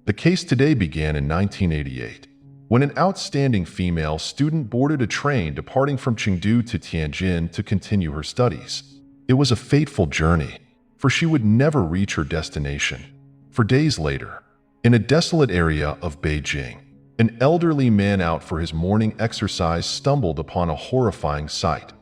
The case today began in 1988, when an outstanding female student boarded a train departing from Chengdu to Tianjin to continue her studies. It was a fateful journey, for she would never reach her destination. For days later, in a desolate area of Beijing, an elderly man out for his morning exercise stumbled upon a horrifying sight: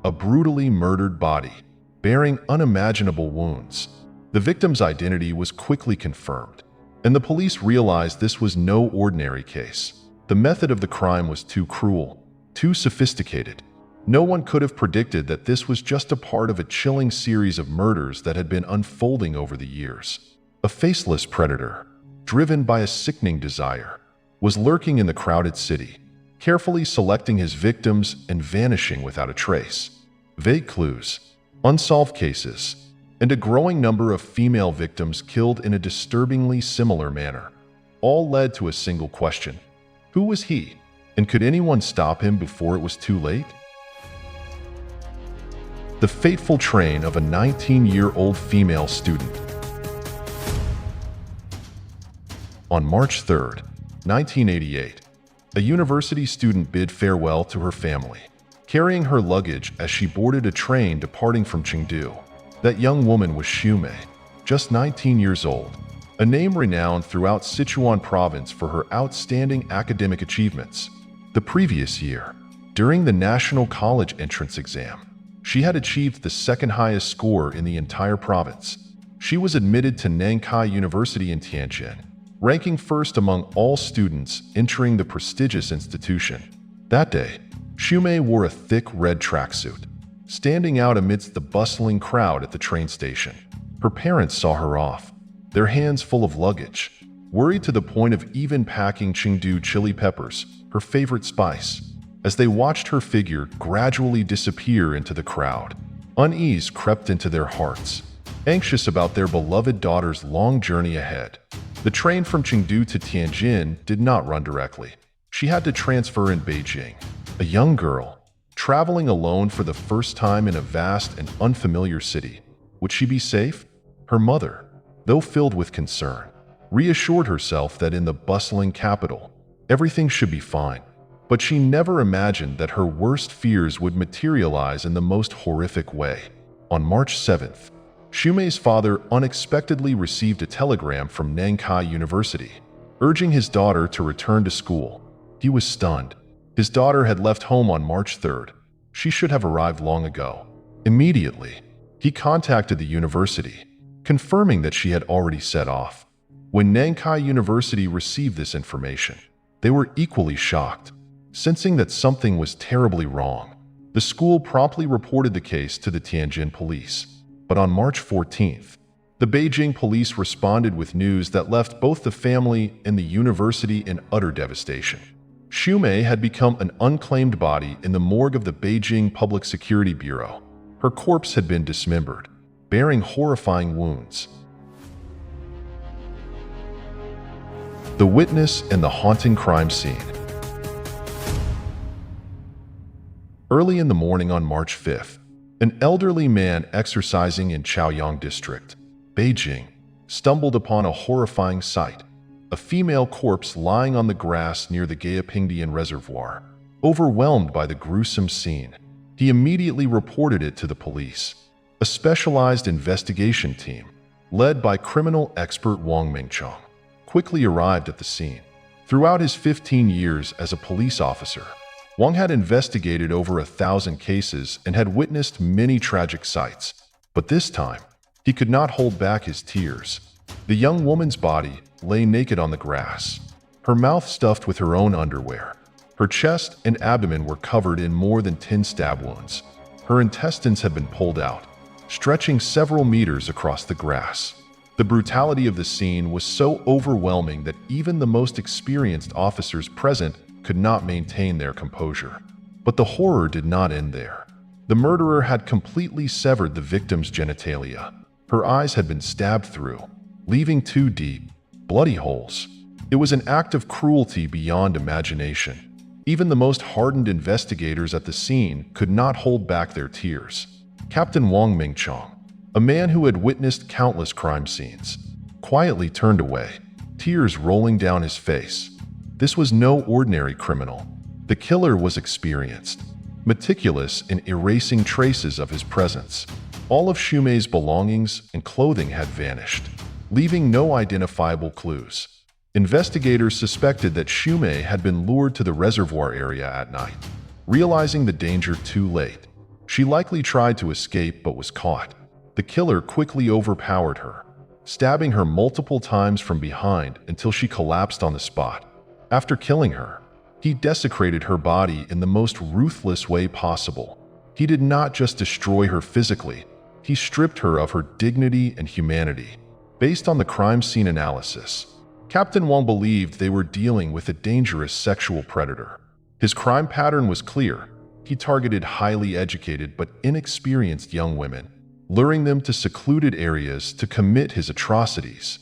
a brutally murdered body, bearing unimaginable wounds. The victim's identity was quickly confirmed, and the police realized this was no ordinary case. The method of the crime was too cruel, too sophisticated. No one could have predicted that this was just a part of a chilling series of murders that had been unfolding over the years. A faceless predator, driven by a sickening desire, was lurking in the crowded city, carefully selecting his victims and vanishing without a trace. Vague clues, unsolved cases, and a growing number of female victims killed in a disturbingly similar manner, all led to a single question: who was he, and could anyone stop him before it was too late? The fateful train of a 19-year-old female student. On March 3, 1988, a university student bid farewell to her family, carrying her luggage as she boarded a train departing from Chengdu. That young woman was Xumei, just 19 years old, a name renowned throughout Sichuan province for her outstanding academic achievements. The previous year, during the national college entrance exam, she had achieved the second highest score in the entire province. She was admitted to Nankai University in Tianjin, ranking first among all students entering the prestigious institution. That day, Xumei wore a thick red tracksuit, standing out amidst the bustling crowd at the train station. Her parents saw her off, their hands full of luggage, worried to the point of even packing Chengdu chili peppers, her favorite spice. As they watched her figure gradually disappear into the crowd, unease crept into their hearts, anxious about their beloved daughter's long journey ahead. The train from Chengdu to Tianjin did not run directly. She had to transfer in Beijing. A young girl, traveling alone for the first time in a vast and unfamiliar city. Would she be safe? Her mother, though filled with concern, reassured herself that in the bustling capital, everything should be fine. But she never imagined that her worst fears would materialize in the most horrific way. On March 7th, Xumei's father unexpectedly received a telegram from Nankai University, urging his daughter to return to school. He was stunned. His daughter had left home on March 3rd. She should have arrived long ago. Immediately, he contacted the university, confirming that she had already set off. When Nankai University received this information, they were equally shocked. Sensing that something was terribly wrong, the school promptly reported the case to the Tianjin police. But on March 14th, the Beijing police responded with news that left both the family and the university in utter devastation. Xumei had become an unclaimed body in the morgue of the Beijing Public Security Bureau. Her corpse had been dismembered, bearing horrifying wounds. The witness and the haunting crime scene. Early in the morning on March 5th, an elderly man exercising in Chaoyang District, Beijing, stumbled upon a horrifying sight: a female corpse lying on the grass near the Gayapingdian Reservoir. Overwhelmed by the gruesome scene, he immediately reported it to the police. A specialized investigation team, led by criminal expert Wang Mingchong, quickly arrived at the scene. Throughout his 15 years as a police officer, Wang had investigated over 1,000 cases and had witnessed many tragic sights. But this time, he could not hold back his tears. The young woman's body lay naked on the grass, her mouth stuffed with her own underwear. Her chest and abdomen were covered in more than 10 stab wounds. Her intestines had been pulled out, stretching several meters across the grass. The brutality of the scene was so overwhelming that even the most experienced officers present could not maintain their composure. But the horror did not end there. The murderer had completely severed the victim's genitalia. Her eyes had been stabbed through, leaving 2 deep, bloody holes. It was an act of cruelty beyond imagination. Even the most hardened investigators at the scene could not hold back their tears. Captain Wang Mingchong, a man who had witnessed countless crime scenes, quietly turned away, tears rolling down his face. This was no ordinary criminal. The killer was experienced, meticulous in erasing traces of his presence. All of Xumei's belongings and clothing had vanished, leaving no identifiable clues. Investigators suspected that Xumei had been lured to the reservoir area at night. Realizing the danger too late, she likely tried to escape but was caught. The killer quickly overpowered her, stabbing her multiple times from behind until she collapsed on the spot. After killing her, he desecrated her body in the most ruthless way possible. He did not just destroy her physically, he stripped her of her dignity and humanity. Based on the crime scene analysis, Captain Wang believed they were dealing with a dangerous sexual predator. His crime pattern was clear. He targeted highly educated but inexperienced young women, luring them to secluded areas to commit his atrocities.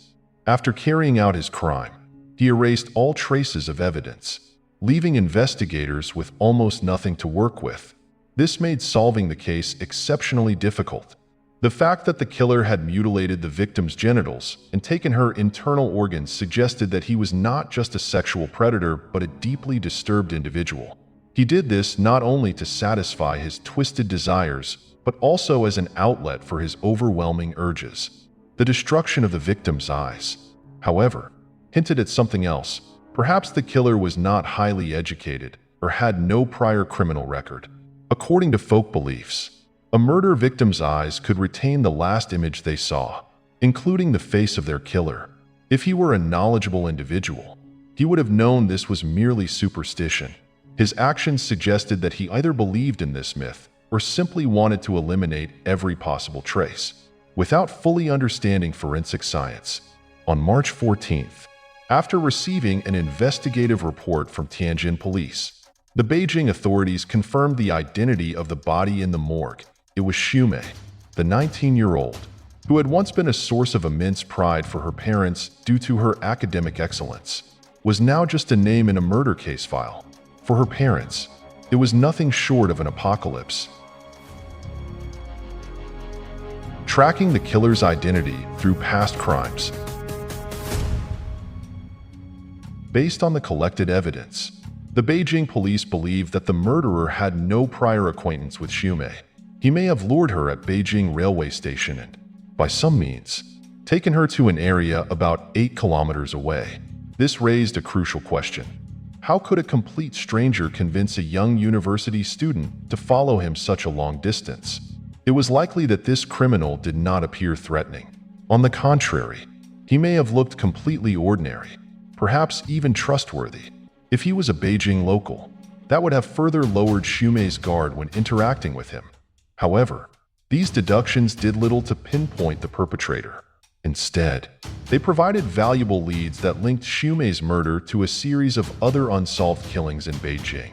After carrying out his crime, he erased all traces of evidence, leaving investigators with almost nothing to work with. This made solving the case exceptionally difficult. The fact that the killer had mutilated the victim's genitals and taken her internal organs suggested that he was not just a sexual predator but a deeply disturbed individual. He did this not only to satisfy his twisted desires, but also as an outlet for his overwhelming urges. The destruction of the victim's eyes, however, hinted at something else. Perhaps the killer was not highly educated or had no prior criminal record. According to folk beliefs, a murder victim's eyes could retain the last image they saw, including the face of their killer. If he were a knowledgeable individual, he would have known this was merely superstition. His actions suggested that he either believed in this myth or simply wanted to eliminate every possible trace. Without fully understanding forensic science, on March 14th, after receiving an investigative report from Tianjin police, the Beijing authorities confirmed the identity of the body in the morgue. It was Xumei, the 19-year-old, who had once been a source of immense pride for her parents due to her academic excellence, was now just a name in a murder case file. For her parents, it was nothing short of an apocalypse. Tracking the killer's identity through past crimes. Based on the collected evidence, the Beijing police believed that the murderer had no prior acquaintance with Xumei. He may have lured her at Beijing railway station and, by some means, taken her to an area about 8 kilometers away. This raised a crucial question. How could a complete stranger convince a young university student to follow him such a long distance? It was likely that this criminal did not appear threatening. On the contrary, he may have looked completely ordinary, perhaps even trustworthy. If he was a Beijing local, that would have further lowered Xumei's guard when interacting with him. However, these deductions did little to pinpoint the perpetrator. Instead, they provided valuable leads that linked Xumei's murder to a series of other unsolved killings in Beijing.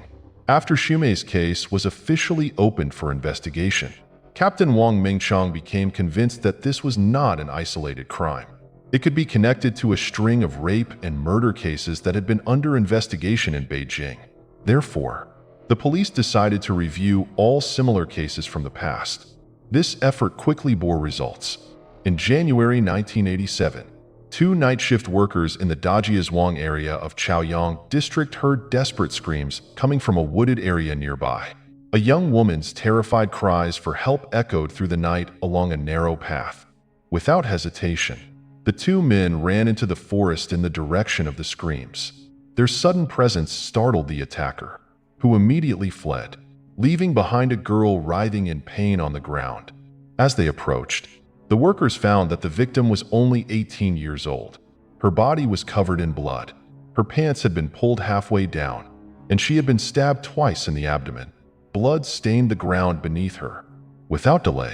After Xumei's case was officially opened for investigation, Captain Wang Mingchang became convinced that this was not an isolated crime. It could be connected to a string of rape and murder cases that had been under investigation in Beijing. Therefore, the police decided to review all similar cases from the past. This effort quickly bore results. In January 1987, 2 night shift workers in the Dajiazhuang area of Chaoyang district heard desperate screams coming from a wooded area nearby. A young woman's terrified cries for help echoed through the night along a narrow path. Without hesitation, the 2 men ran into the forest in the direction of the screams. Their sudden presence startled the attacker, who immediately fled, leaving behind a girl writhing in pain on the ground. As they approached, the workers found that the victim was only 18 years old. Her body was covered in blood. Her pants had been pulled halfway down, and she had been stabbed twice in the abdomen. Blood stained the ground beneath her. Without delay,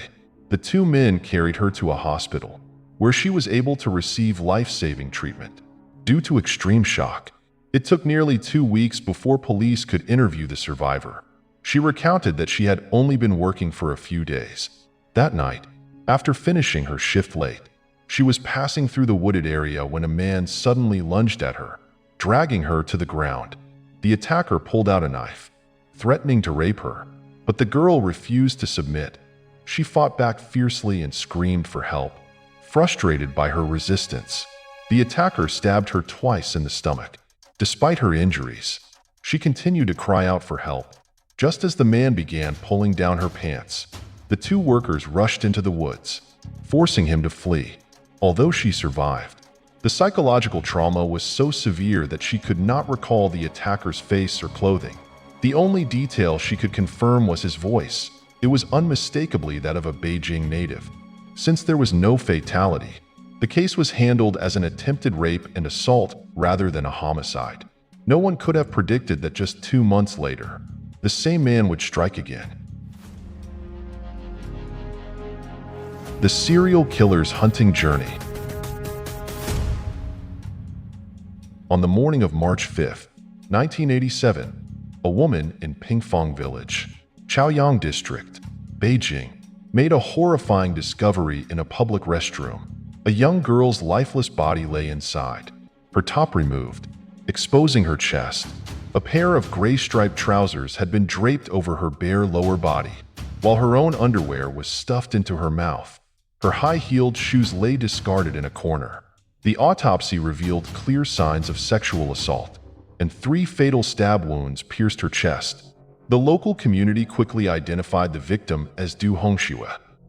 the 2 men carried her to a hospital, where she was able to receive life-saving treatment. Due to extreme shock, it took nearly 2 weeks before police could interview the survivor. She recounted that she had only been working for a few days. That night, after finishing her shift late, she was passing through the wooded area when a man suddenly lunged at her, dragging her to the ground. The attacker pulled out a knife, threatening to rape her, but the girl refused to submit. She fought back fiercely and screamed for help. Frustrated by her resistance, The attacker stabbed her twice in the stomach. Despite her injuries, she continued to cry out for help. Just as the man began pulling down her pants, the two workers rushed into the woods, forcing him to flee. Although she survived, the psychological trauma was so severe that she could not recall the attacker's face or clothing. The only detail she could confirm was his voice. It was unmistakably that of a Beijing native. Since there was no fatality, the case was handled as an attempted rape and assault rather than a homicide. No one could have predicted that just 2 months later, the same man would strike again. The serial killer's hunting journey. On the morning of March 5, 1987, a woman in Pingfang Village, Chaoyang District, Beijing, made a horrifying discovery in a public restroom. A young girl's lifeless body lay inside, her top removed, exposing her chest. A pair of gray-striped trousers had been draped over her bare lower body, while her own underwear was stuffed into her mouth. Her high-heeled shoes lay discarded in a corner. The autopsy revealed clear signs of sexual assault, and 3 fatal stab wounds pierced her chest. The local community quickly identified the victim as Du Hongxue,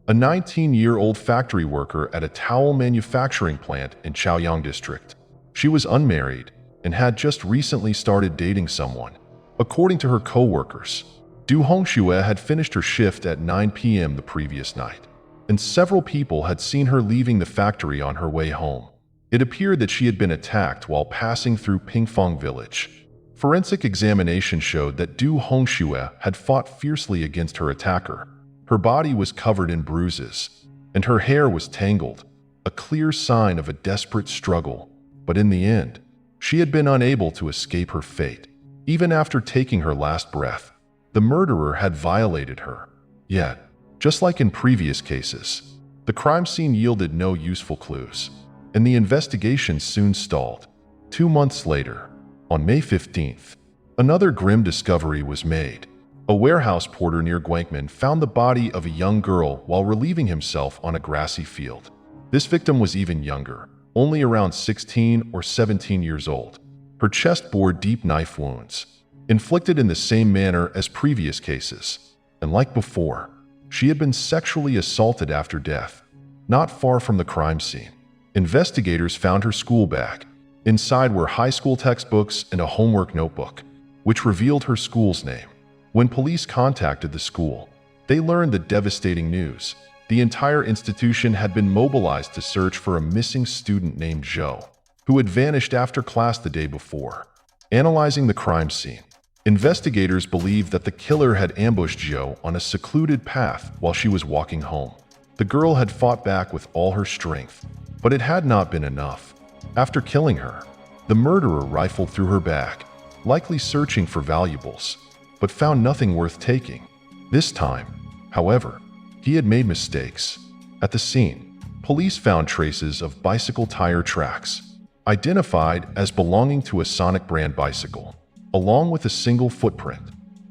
a 19-year-old factory worker at a towel manufacturing plant in Chaoyang District. She was unmarried and had just recently started dating someone. According to her co-workers, Du Hongxue had finished her shift at 9 p.m. the previous night, and several people had seen her leaving the factory on her way home. It appeared that she had been attacked while passing through Pingfang Village. Forensic examination showed that Du Hongxue had fought fiercely against her attacker. Her body was covered in bruises, and her hair was tangled, a clear sign of a desperate struggle. But in the end, she had been unable to escape her fate. Even after taking her last breath, the murderer had violated her. Yet, just like in previous cases, the crime scene yielded no useful clues, and the investigation soon stalled. 2 months later, on May 15th, another grim discovery was made. A warehouse porter near Guangmen found the body of a young girl while relieving himself on a grassy field. This victim was even younger, only around 16 or 17 years old. Her chest bore deep knife wounds, inflicted in the same manner as previous cases, and like before, she had been sexually assaulted after death. Not far from the crime scene, investigators found her school bag. Inside were high school textbooks and a homework notebook, which revealed her school's name. When police contacted the school, they learned the devastating news. The entire institution had been mobilized to search for a missing student named Zhou, who had vanished after class the day before. Analyzing the crime scene, investigators believed that the killer had ambushed Zhou on a secluded path while she was walking home. The girl had fought back with all her strength, but it had not been enough. After killing her, the murderer rifled through her bag, likely searching for valuables, but found nothing worth taking. This time, however, he had made mistakes. At the scene, police found traces of bicycle tire tracks, identified as belonging to a Sonic brand bicycle, along with a single footprint.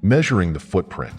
Measuring the footprint,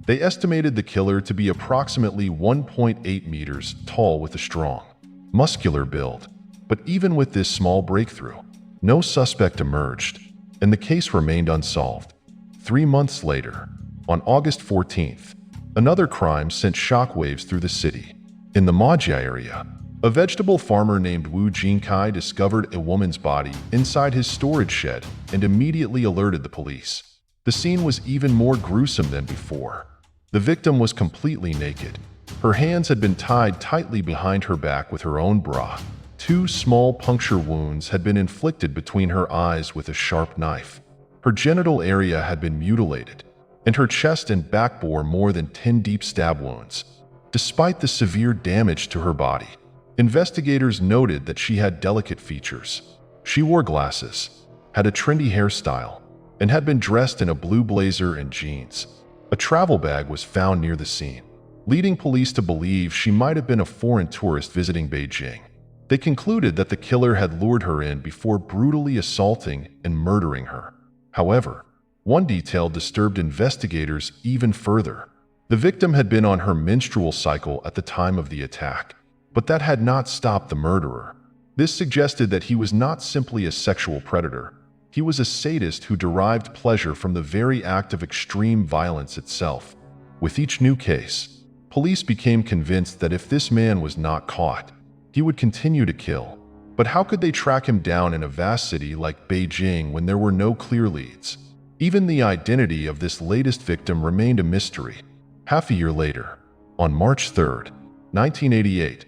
they estimated the killer to be approximately 1.8 meters tall with a strong, muscular build. But even with this small breakthrough, no suspect emerged, and the case remained unsolved. 3 months later, on August 14th, another crime sent shockwaves through the city. In the Majia area, a vegetable farmer named Wu Jinkai discovered a woman's body inside his storage shed and immediately alerted the police. The scene was even more gruesome than before. The victim was completely naked. Her hands had been tied tightly behind her back with her own bra. 2 small puncture wounds had been inflicted between her eyes with a sharp knife. Her genital area had been mutilated, and her chest and back bore more than 10 deep stab wounds. Despite the severe damage to her body, investigators noted that she had delicate features. She wore glasses, had a trendy hairstyle, and had been dressed in a blue blazer and jeans. A travel bag was found near the scene, leading police to believe she might have been a foreign tourist visiting Beijing. They concluded that the killer had lured her in before brutally assaulting and murdering her. However, one detail disturbed investigators even further. The victim had been on her menstrual cycle at the time of the attack, but that had not stopped the murderer. This suggested that he was not simply a sexual predator. He was a sadist who derived pleasure from the very act of extreme violence itself. With each new case, police became convinced that if this man was not caught, he would continue to kill. But how could they track him down in a vast city like Beijing when there were no clear leads? Even the identity of this latest victim remained a mystery. Half a year later, on March 3rd, 1988,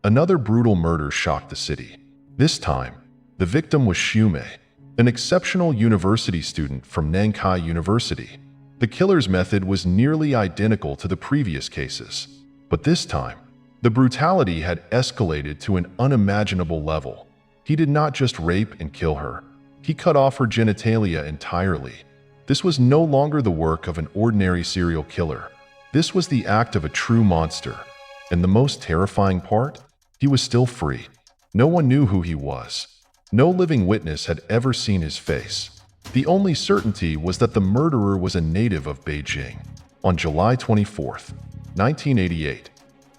another brutal murder shocked the city. This time, the victim was Xumei, an exceptional university student from Nankai University. The killer's method was nearly identical to the previous cases, but this time, the brutality had escalated to an unimaginable level. He did not just rape and kill her. He cut off her genitalia entirely. This was no longer the work of an ordinary serial killer. This was the act of a true monster. And the most terrifying part? He was still free. No one knew who he was. No living witness had ever seen his face. The only certainty was that the murderer was a native of Beijing. On July 24th, 1988,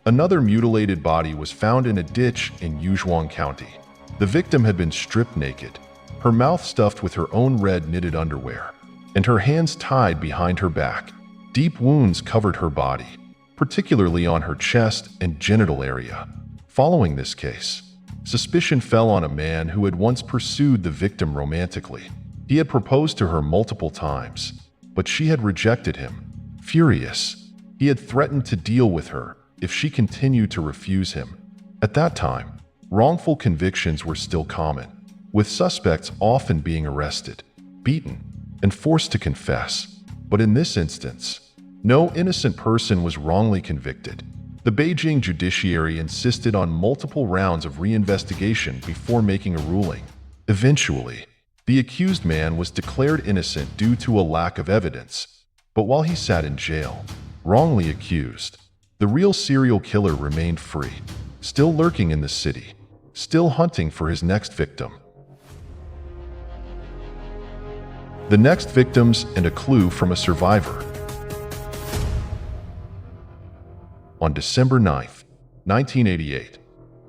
another mutilated body was found in a ditch in Yuzhuang County. The victim had been stripped naked, her mouth stuffed with her own red knitted underwear, and her hands tied behind her back. Deep wounds covered her body, particularly on her chest and genital area. Following this case, suspicion fell on a man who had once pursued the victim romantically. He had proposed to her multiple times, but she had rejected him. Furious, he had threatened to deal with her if she continued to refuse him. At that time, wrongful convictions were still common, with suspects often being arrested, beaten, and forced to confess. But in this instance, no innocent person was wrongly convicted. The Beijing judiciary insisted on multiple rounds of reinvestigation before making a ruling. Eventually, the accused man was declared innocent due to a lack of evidence. But while he sat in jail, wrongly accused, the real serial killer remained free, still lurking in the city, still hunting for his next victim. The next victims and a clue from a survivor. On December 9th, 1988,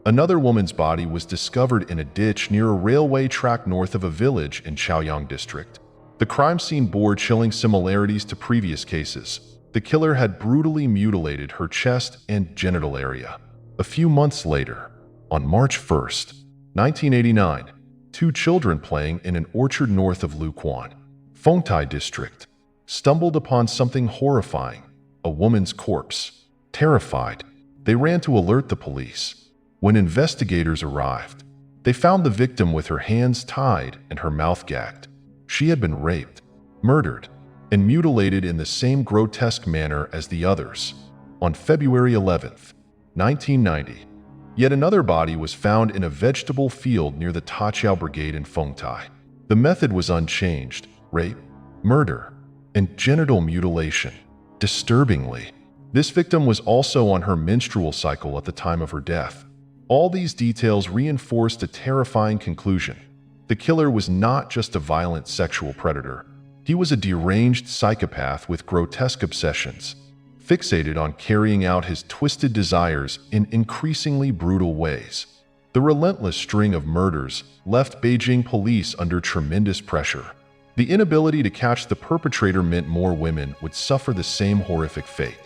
another woman's body was discovered in a ditch near a railway track north of a village in Chaoyang district. The crime scene bore chilling similarities to previous cases. The killer had brutally mutilated her chest and genital area. A few months later, on March 1st, 1989, two children playing in an orchard north of Luquan, Fengtai district, stumbled upon something horrifying, a woman's corpse. Terrified, they ran to alert the police. When investigators arrived, they found the victim with her hands tied and her mouth gagged. She had been raped, murdered, and mutilated in the same grotesque manner as the others. On February 11th, 1990, yet another body was found in a vegetable field near the Taqiao Brigade in Fengtai. The method was unchanged: rape, murder, and genital mutilation. Disturbingly, this victim was also on her menstrual cycle at the time of her death. All these details reinforced a terrifying conclusion. The killer was not just a violent sexual predator. He was a deranged psychopath with grotesque obsessions, fixated on carrying out his twisted desires in increasingly brutal ways. The relentless string of murders left Beijing police under tremendous pressure. The inability to catch the perpetrator meant more women would suffer the same horrific fate.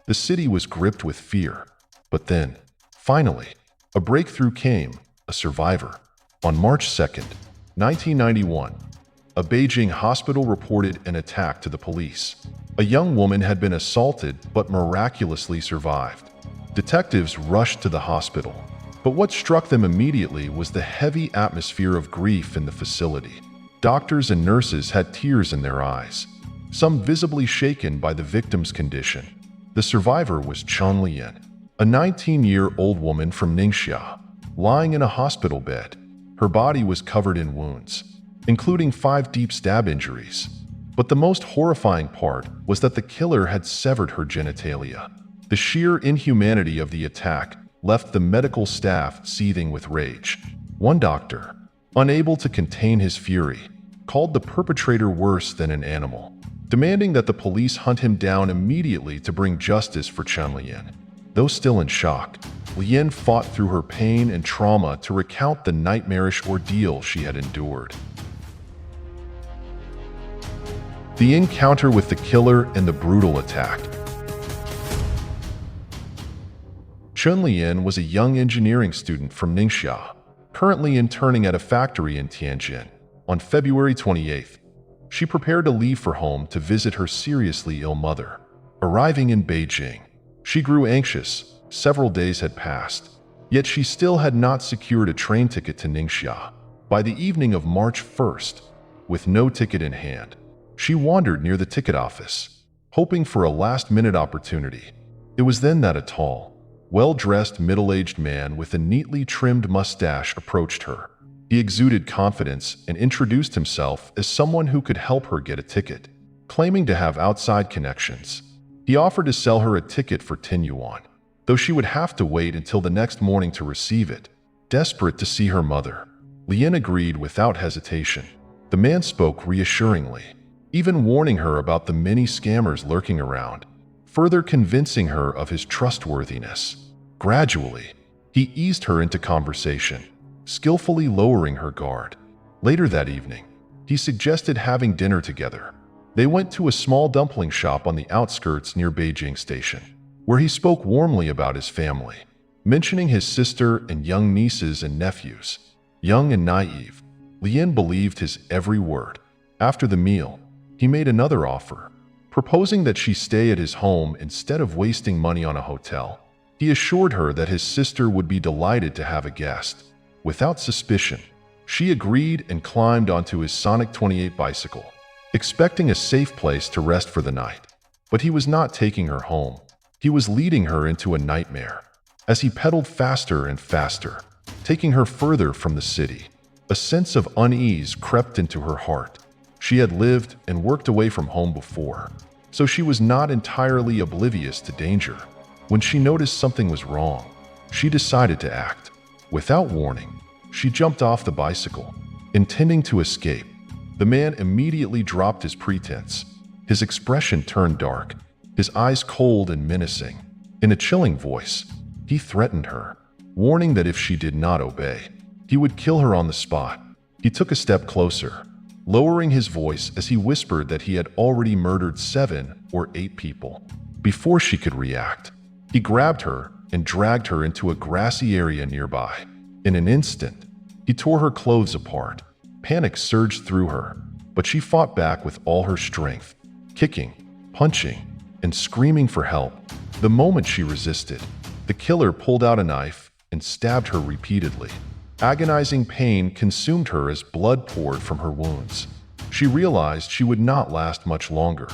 The city was gripped with fear. But then, finally, a breakthrough came: a survivor. On March 2nd, 1991, a Beijing hospital reported an attack to the police. A young woman had been assaulted but miraculously survived. Detectives rushed to the hospital, but what struck them immediately was the heavy atmosphere of grief in the facility. Doctors and nurses had tears in their eyes, some visibly shaken by the victim's condition. The survivor was Chen Lian, a 19-year-old woman from Ningxia, lying in a hospital bed. Her body was covered in wounds, including 5 deep stab injuries. But the most horrifying part was that the killer had severed her genitalia. The sheer inhumanity of the attack left the medical staff seething with rage. One doctor, unable to contain his fury, called the perpetrator worse than an animal, demanding that the police hunt him down immediately to bring justice for Chen Lian. Though still in shock, Lian fought through her pain and trauma to recount the nightmarish ordeal she had endured. The encounter with the killer and the brutal attack. Chun Lian was a young engineering student from Ningxia, currently interning at a factory in Tianjin. On February 28th, she prepared to leave for home to visit her seriously ill mother. Arriving in Beijing, she grew anxious. Several days had passed, yet she still had not secured a train ticket to Ningxia. By the evening of March 1st, with no ticket in hand, she wandered near the ticket office, hoping for a last-minute opportunity. It was then that a tall, well-dressed middle-aged man with a neatly trimmed mustache approached her. He exuded confidence and introduced himself as someone who could help her get a ticket. Claiming to have outside connections, he offered to sell her a ticket for 10 yuan, though she would have to wait until the next morning to receive it. Desperate to see her mother, Lian agreed without hesitation. The man spoke reassuringly, even warning her about the many scammers lurking around, further convincing her of his trustworthiness. Gradually, he eased her into conversation, skillfully lowering her guard. Later that evening, he suggested having dinner together. They went to a small dumpling shop on the outskirts near Beijing Station, where he spoke warmly about his family, mentioning his sister and young nieces and nephews. Young and naive, Lian believed his every word. After the meal, he made another offer, proposing that she stay at his home instead of wasting money on a hotel. He assured her that his sister would be delighted to have a guest. Without suspicion, she agreed and climbed onto his Sonic 28 bicycle, expecting a safe place to rest for the night. But he was not taking her home. He was leading her into a nightmare. As he pedaled faster and faster, taking her further from the city, a sense of unease crept into her heart. She had lived and worked away from home before, so she was not entirely oblivious to danger. When she noticed something was wrong, she decided to act. Without warning, she jumped off the bicycle, intending to escape. The man immediately dropped his pretense. His expression turned dark, his eyes cold and menacing. In a chilling voice, he threatened her, warning that if she did not obey, he would kill her on the spot. He took a step closer, lowering his voice as he whispered that he had already murdered 7 or 8 people. Before she could react, he grabbed her and dragged her into a grassy area nearby. In an instant, he tore her clothes apart. Panic surged through her, but she fought back with all her strength, kicking, punching, and screaming for help. The moment she resisted, the killer pulled out a knife and stabbed her repeatedly. Agonizing pain consumed her as blood poured from her wounds. She realized she would not last much longer.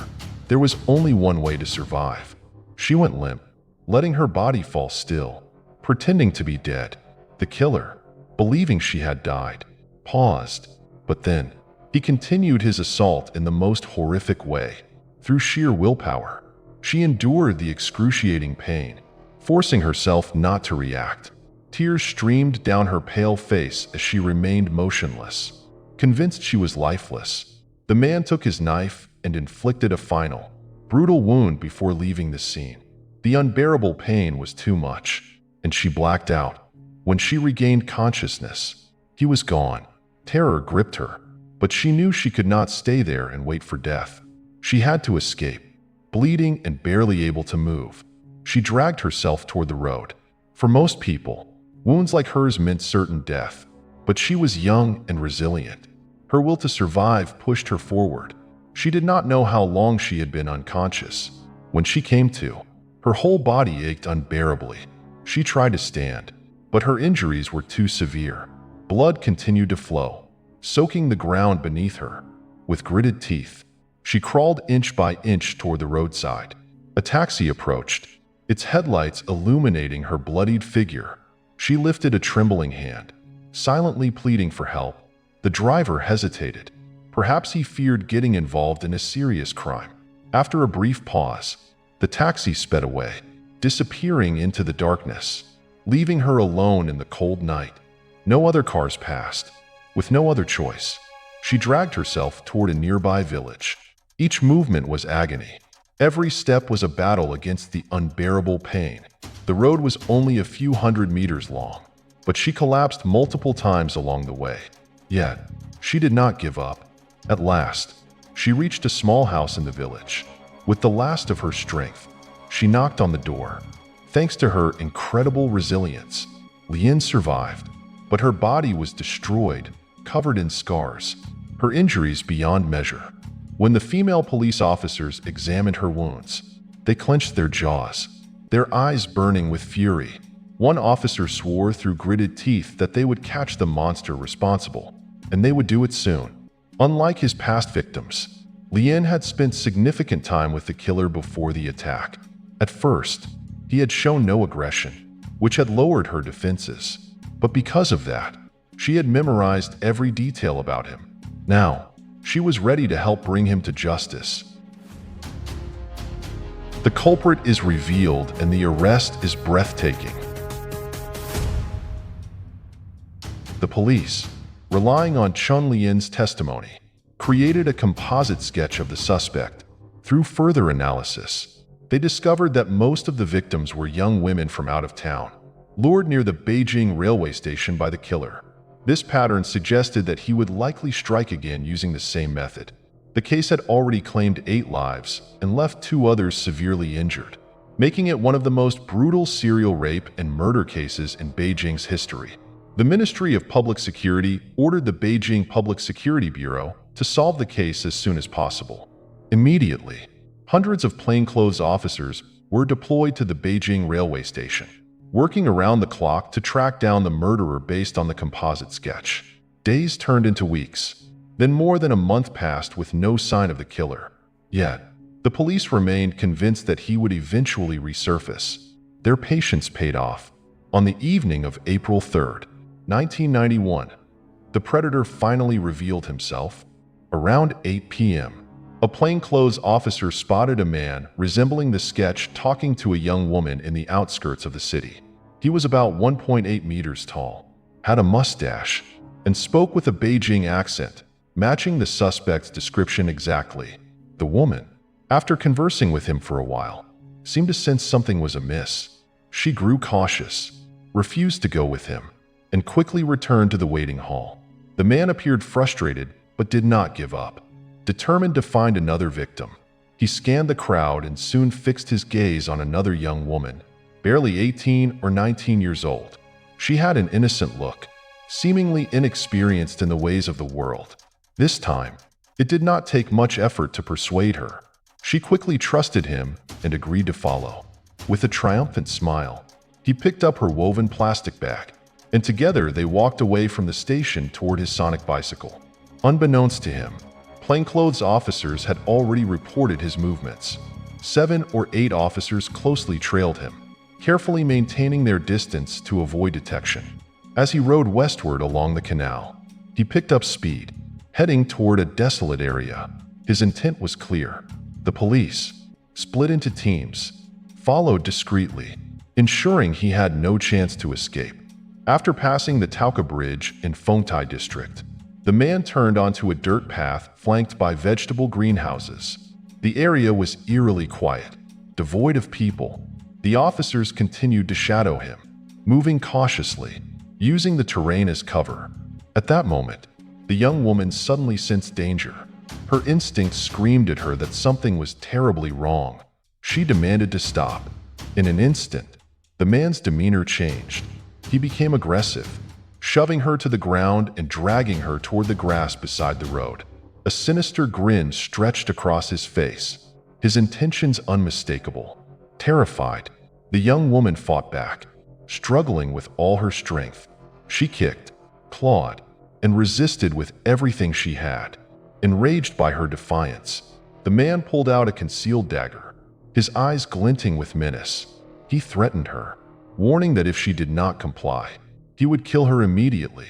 There was only one way to survive. She went limp, letting her body fall still, pretending to be dead. The killer, believing she had died, paused, but then he continued his assault in the most horrific way. Through sheer willpower, she endured the excruciating pain, forcing herself not to react. Tears streamed down her pale face as she remained motionless, convinced she was lifeless. The man took his knife and inflicted a final, brutal wound before leaving the scene. The unbearable pain was too much, and she blacked out. When she regained consciousness, he was gone. Terror gripped her, but she knew she could not stay there and wait for death. She had to escape. Bleeding and barely able to move, she dragged herself toward the road. For most people, wounds like hers meant certain death, but she was young and resilient. Her will to survive pushed her forward. She did not know how long she had been unconscious. When she came to, her whole body ached unbearably. She tried to stand, but her injuries were too severe. Blood continued to flow, soaking the ground beneath her. With gritted teeth, she crawled inch by inch toward the roadside. A taxi approached, its headlights illuminating her bloodied figure. She lifted a trembling hand, silently pleading for help. The driver hesitated. Perhaps he feared getting involved in a serious crime. After a brief pause, the taxi sped away, disappearing into the darkness, leaving her alone in the cold night. No other cars passed. With no other choice, she dragged herself toward a nearby village. Each movement was agony. Every step was a battle against the unbearable pain. The road was only a few hundred meters long, but she collapsed multiple times along the way. Yet, she did not give up. At last, she reached a small house in the village. With the last of her strength, she knocked on the door. Thanks to her incredible resilience, Lian survived, but her body was destroyed, covered in scars, her injuries beyond measure. When the female police officers examined her wounds, they clenched their jaws, their eyes burning with fury. One officer swore through gritted teeth that they would catch the monster responsible, and they would do it soon. Unlike his past victims, Lian had spent significant time with the killer before the attack. At first, he had shown no aggression, which had lowered her defenses. But because of that, she had memorized every detail about him. Now, she was ready to help bring him to justice. The culprit is revealed and the arrest is breathtaking. The police, relying on Chun Lian's testimony, created a composite sketch of the suspect. Through further analysis, they discovered that most of the victims were young women from out of town, lured near the Beijing railway station by the killer. This pattern suggested that he would likely strike again using the same method. The case had already claimed 8 lives and left 2 others severely injured, making it one of the most brutal serial rape and murder cases in Beijing's history. The Ministry of Public Security ordered the Beijing Public Security Bureau to solve the case as soon as possible. Immediately, hundreds of plainclothes officers were deployed to the Beijing railway station, working around the clock to track down the murderer based on the composite sketch. Days turned into weeks. Then more than a month passed with no sign of the killer. Yet, the police remained convinced that he would eventually resurface. Their patience paid off. On the evening of April 3rd, 1991, the predator finally revealed himself. Around 8 p.m., a plainclothes officer spotted a man resembling the sketch talking to a young woman in the outskirts of the city. He was about 1.8 meters tall, had a mustache, and spoke with a Beijing accent, matching the suspect's description exactly. The woman, after conversing with him for a while, seemed to sense something was amiss. She grew cautious, refused to go with him, and quickly returned to the waiting hall. The man appeared frustrated but did not give up. Determined to find another victim, he scanned the crowd and soon fixed his gaze on another young woman, barely 18 or 19 years old. She had an innocent look, seemingly inexperienced in the ways of the world. This time, it did not take much effort to persuade her. She quickly trusted him and agreed to follow. With a triumphant smile, he picked up her woven plastic bag, and together they walked away from the station toward his sonic bicycle. Unbeknownst to him, plainclothes officers had already reported his movements. 7 or 8 officers closely trailed him, carefully maintaining their distance to avoid detection. As he rode westward along the canal, he picked up speed, heading toward a desolate area. His intent was clear. The police, split into teams, followed discreetly, ensuring he had no chance to escape. After passing the Tauca Bridge in Fengtai district, the man turned onto a dirt path flanked by vegetable greenhouses. The area was eerily quiet, devoid of people. The officers continued to shadow him, moving cautiously, using the terrain as cover. At that moment, the young woman suddenly sensed danger. Her instincts screamed at her that something was terribly wrong. She demanded to stop. In an instant, the man's demeanor changed. He became aggressive, shoving her to the ground and dragging her toward the grass beside the road. A sinister grin stretched across his face, his intentions unmistakable. Terrified, the young woman fought back, struggling with all her strength. She kicked, clawed, and resisted with everything she had. Enraged by her defiance, the man pulled out a concealed dagger, his eyes glinting with menace. He threatened her, warning that if she did not comply, he would kill her immediately.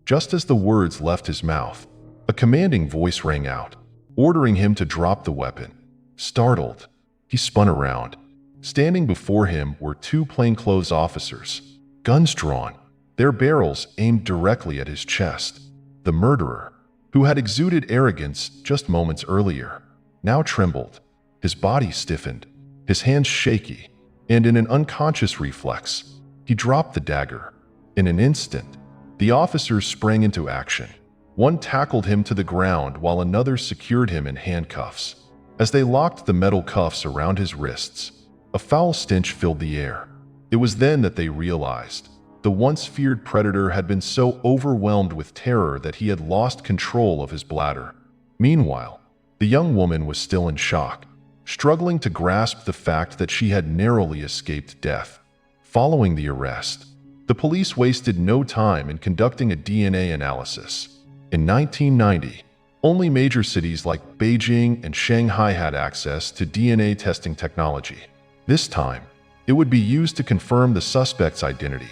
Just as the words left his mouth, a commanding voice rang out, ordering him to drop the weapon. Startled, he spun around. Standing before him were 2 plainclothes officers, guns drawn, their barrels aimed directly at his chest. The murderer, who had exuded arrogance just moments earlier, now trembled, his body stiffened, his hands shaky. and in an unconscious reflex, he dropped the dagger. In an instant, the officers sprang into action. One tackled him to the ground while another secured him in handcuffs. As they locked the metal cuffs around his wrists, a foul stench filled the air. It was then that they realized the once feared predator had been so overwhelmed with terror that he had lost control of his bladder. Meanwhile, the young woman was still in shock, struggling to grasp the fact that she had narrowly escaped death. Following the arrest, the police wasted no time in conducting a DNA analysis. In 1990, only major cities like Beijing and Shanghai had access to DNA testing technology. This time, it would be used to confirm the suspect's identity.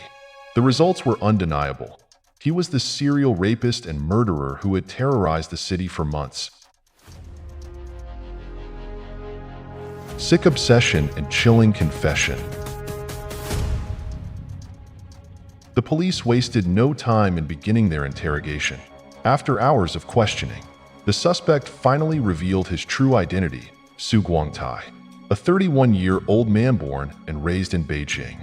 The results were undeniable. He was the serial rapist and murderer who had terrorized the city for months. Sick obsession and chilling confession. The police wasted no time in beginning their interrogation. After hours of questioning, the suspect finally revealed his true identity, Su Guangtai, a 31-year-old man born and raised in Beijing.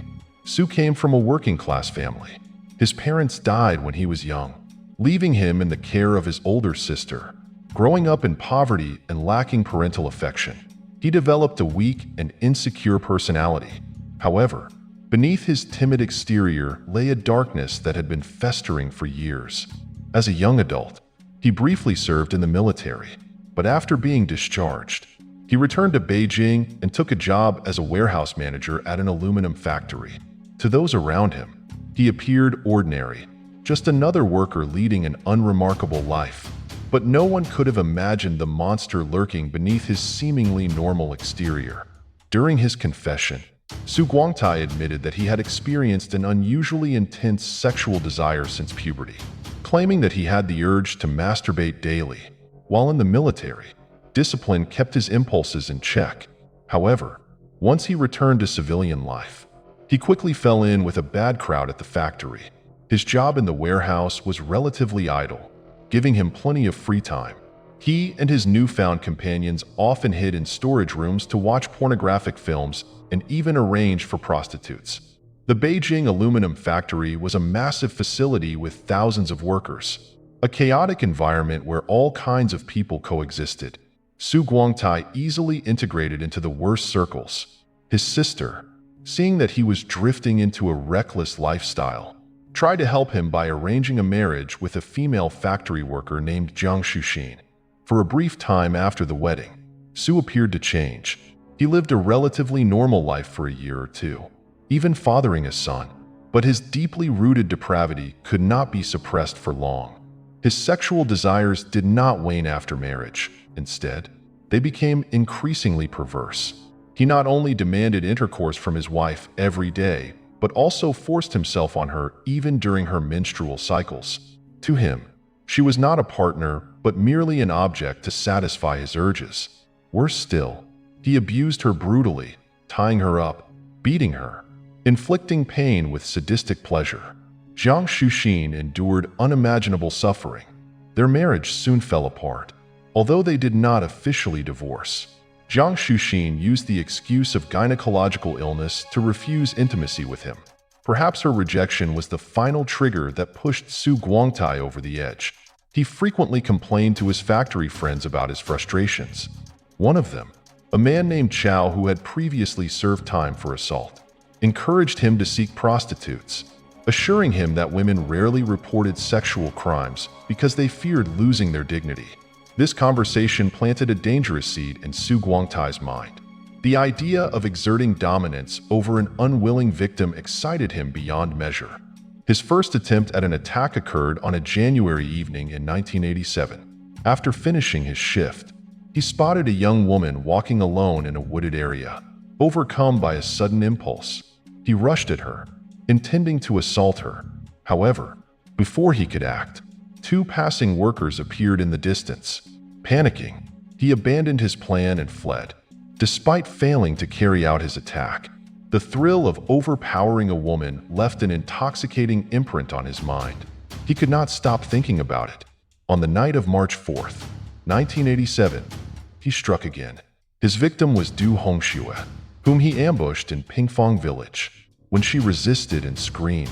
Su came from a working-class family. His parents died when he was young, leaving him in the care of his older sister. Growing up in poverty and lacking parental affection, he developed a weak and insecure personality. However, beneath his timid exterior lay a darkness that had been festering for years. As a young adult, he briefly served in the military, but after being discharged, he returned to Beijing and took a job as a warehouse manager at an aluminum factory. To those around him, he appeared ordinary, just another worker leading an unremarkable life. But no one could have imagined the monster lurking beneath his seemingly normal exterior. During his confession, Su Guangtai admitted that he had experienced an unusually intense sexual desire since puberty, claiming that he had the urge to masturbate daily. While in the military, discipline kept his impulses in check. However, once he returned to civilian life, he quickly fell in with a bad crowd at the factory. His job in the warehouse was relatively idle, giving him plenty of free time. He and his newfound companions often hid in storage rooms to watch pornographic films and even arrange for prostitutes. The Beijing aluminum factory was a massive facility with thousands of workers, a chaotic environment where all kinds of people coexisted. Su Guangtai easily integrated into the worst circles. His sister, seeing that he was drifting into a reckless lifestyle, tried to help him by arranging a marriage with a female factory worker named Jiang Xuxin. For a brief time after the wedding, Su appeared to change. He lived a relatively normal life for a year or two, even fathering a son, but his deeply rooted depravity could not be suppressed for long. His sexual desires did not wane after marriage. Instead, they became increasingly perverse. He not only demanded intercourse from his wife every day, but also forced himself on her even during her menstrual cycles. To him, she was not a partner, but merely an object to satisfy his urges. Worse still, he abused her brutally, tying her up, beating her, inflicting pain with sadistic pleasure. Jiang Xuxin endured unimaginable suffering. Their marriage soon fell apart. Although they did not officially divorce, Jiang Xuxin used the excuse of gynecological illness to refuse intimacy with him. Perhaps her rejection was the final trigger that pushed Su Guangtai over the edge. He frequently complained to his factory friends about his frustrations. One of them, a man named Chao who had previously served time for assault, encouraged him to seek prostitutes, assuring him that women rarely reported sexual crimes because they feared losing their dignity. This conversation planted a dangerous seed in Su Guangtai's mind. The idea of exerting dominance over an unwilling victim excited him beyond measure. His first attempt at an attack occurred on a January evening in 1987. After finishing his shift, he spotted a young woman walking alone in a wooded area. Overcome by a sudden impulse, he rushed at her, intending to assault her. However, before he could act, two passing workers appeared in the distance. Panicking, he abandoned his plan and fled. Despite failing to carry out his attack, the thrill of overpowering a woman left an intoxicating imprint on his mind. He could not stop thinking about it. On the night of March 4th, 1987, he struck again. His victim was Du Hongxue, whom he ambushed in Pingfong village. When she resisted and screamed,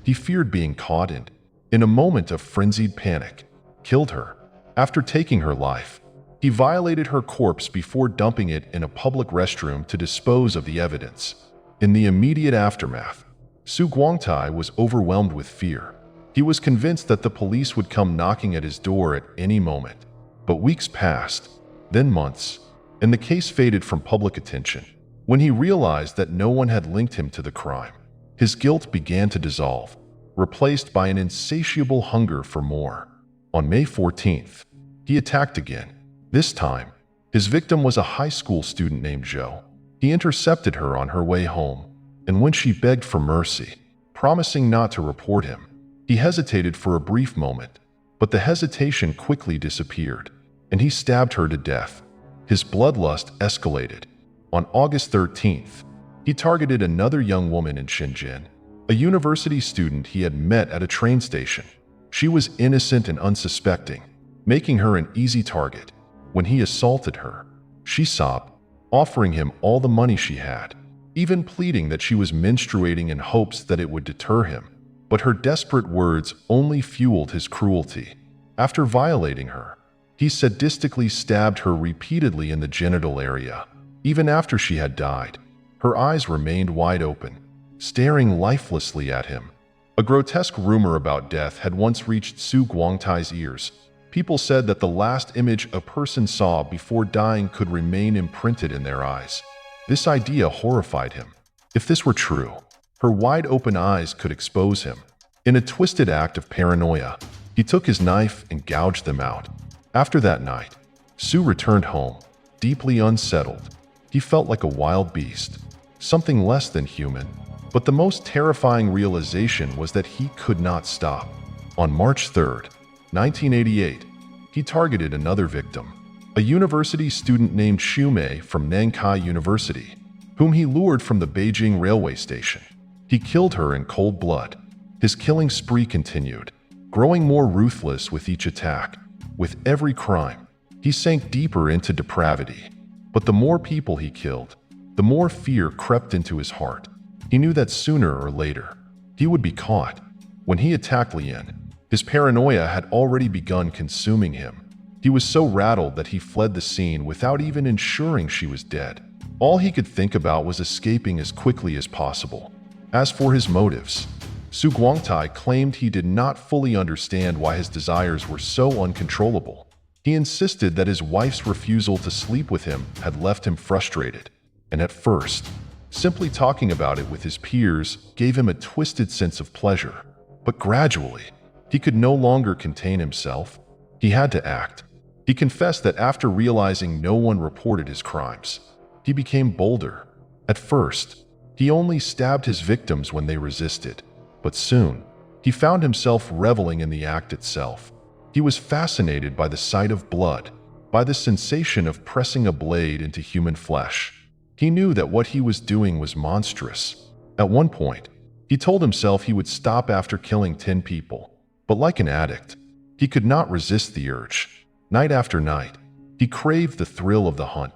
he feared being caught and, in a moment of frenzied panic, killed her. After taking her life, he violated her corpse before dumping it in a public restroom to dispose of the evidence. In the immediate aftermath, Su Guangtai was overwhelmed with fear. He was convinced that the police would come knocking at his door at any moment. But weeks passed, then months, and the case faded from public attention. When he realized that no one had linked him to the crime, his guilt began to dissolve, replaced by an insatiable hunger for more. On May 14th, he attacked again. This time, his victim was a high school student named Zhou. He intercepted her on her way home, and when she begged for mercy, promising not to report him, he hesitated for a brief moment, but the hesitation quickly disappeared, and he stabbed her to death. His bloodlust escalated. On August 13th, he targeted another young woman in Shenzhen, a university student he had met at a train station. She was innocent and unsuspecting, making her an easy target. When he assaulted her, she sobbed, offering him all the money she had, even pleading that she was menstruating in hopes that it would deter him. But her desperate words only fueled his cruelty. After violating her, he sadistically stabbed her repeatedly in the genital area. Even after she had died, her eyes remained wide open, staring lifelessly at him. A grotesque rumor about death had once reached Su Guangtai's ears. People said that the last image a person saw before dying could remain imprinted in their eyes. This idea horrified him. If this were true, her wide-open eyes could expose him. In a twisted act of paranoia, he took his knife and gouged them out. After that night, Su returned home, deeply unsettled. He felt like a wild beast, something less than human. But the most terrifying realization was that he could not stop. On March 3rd, 1988, he targeted another victim, a university student named Xumei from Nankai University, whom he lured from the Beijing railway station. He killed her in cold blood. His killing spree continued, growing more ruthless with each attack. With every crime, he sank deeper into depravity. But the more people he killed, the more fear crept into his heart. He knew that sooner or later, he would be caught. When he attacked Lien, his paranoia had already begun consuming him. He was so rattled that he fled the scene without even ensuring she was dead. All he could think about was escaping as quickly as possible. As for his motives, Su Guangtai claimed he did not fully understand why his desires were so uncontrollable. He insisted that his wife's refusal to sleep with him had left him frustrated, and at first, simply talking about it with his peers gave him a twisted sense of pleasure. But gradually, he could no longer contain himself. He had to act. He confessed that after realizing no one reported his crimes, he became bolder. At first, he only stabbed his victims when they resisted, but soon, he found himself reveling in the act itself. He was fascinated by the sight of blood, by the sensation of pressing a blade into human flesh. He knew that what he was doing was monstrous. At one point, he told himself he would stop after killing 10 people, but like an addict, he could not resist the urge. Night after night, he craved the thrill of the hunt.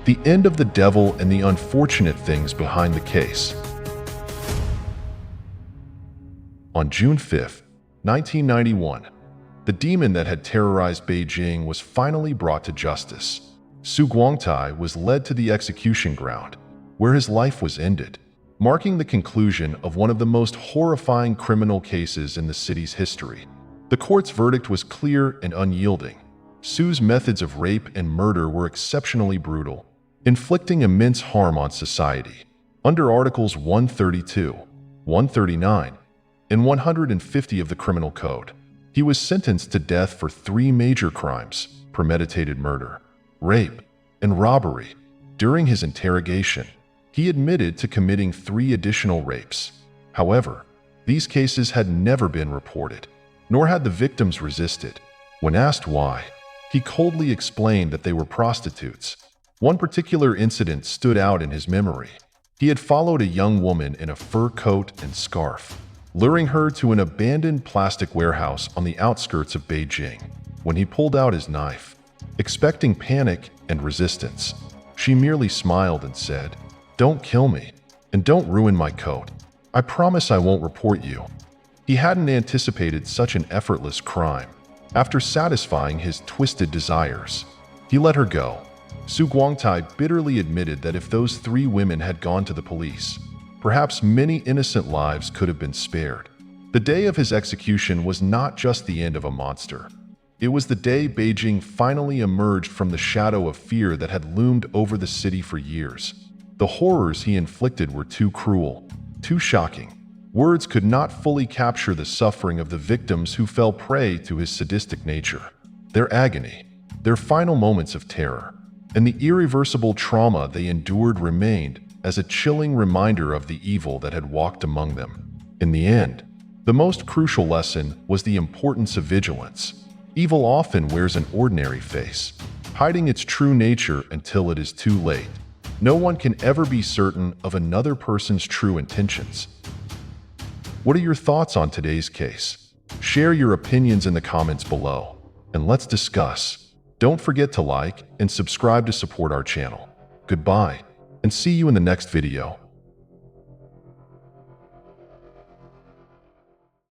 The end of the devil and the unfortunate things behind the case. On June 5, 1991, the demon that had terrorized Beijing was finally brought to justice. Su Guangtai was led to the execution ground, where his life was ended, marking the conclusion of one of the most horrifying criminal cases in the city's history. The court's verdict was clear and unyielding. Su's methods of rape and murder were exceptionally brutal, inflicting immense harm on society. Under Articles 132, 139, and 150 of the Criminal Code, he was sentenced to death for 3 major crimes: premeditated murder, rape, and robbery. During his interrogation, he admitted to committing 3 additional rapes. However, these cases had never been reported, nor had the victims resisted. When asked why, he coldly explained that they were prostitutes. One particular incident stood out in his memory. He had followed a young woman in a fur coat and scarf, luring her to an abandoned plastic warehouse on the outskirts of Beijing. When he pulled out his knife, expecting panic and resistance, She merely smiled and said, "Don't kill me, and don't ruin my coat. I promise I won't report you." He hadn't anticipated such an effortless crime. After satisfying his twisted desires, he let her go. Su Guangtai bitterly admitted that if those 3 women had gone to the police, perhaps many innocent lives could have been spared. The day of his execution was not just the end of a monster. It was the day Beijing finally emerged from the shadow of fear that had loomed over the city for years. The horrors he inflicted were too cruel, too shocking. Words could not fully capture the suffering of the victims who fell prey to his sadistic nature. Their agony, their final moments of terror, and the irreversible trauma they endured remained as a chilling reminder of the evil that had walked among them. In the end, the most crucial lesson was the importance of vigilance. Evil often wears an ordinary face, hiding its true nature until it is too late. No one can ever be certain of another person's true intentions. What are your thoughts on today's case? Share your opinions in the comments below, and let's discuss. Don't forget to like and subscribe to support our channel. Goodbye, and see you in the next video.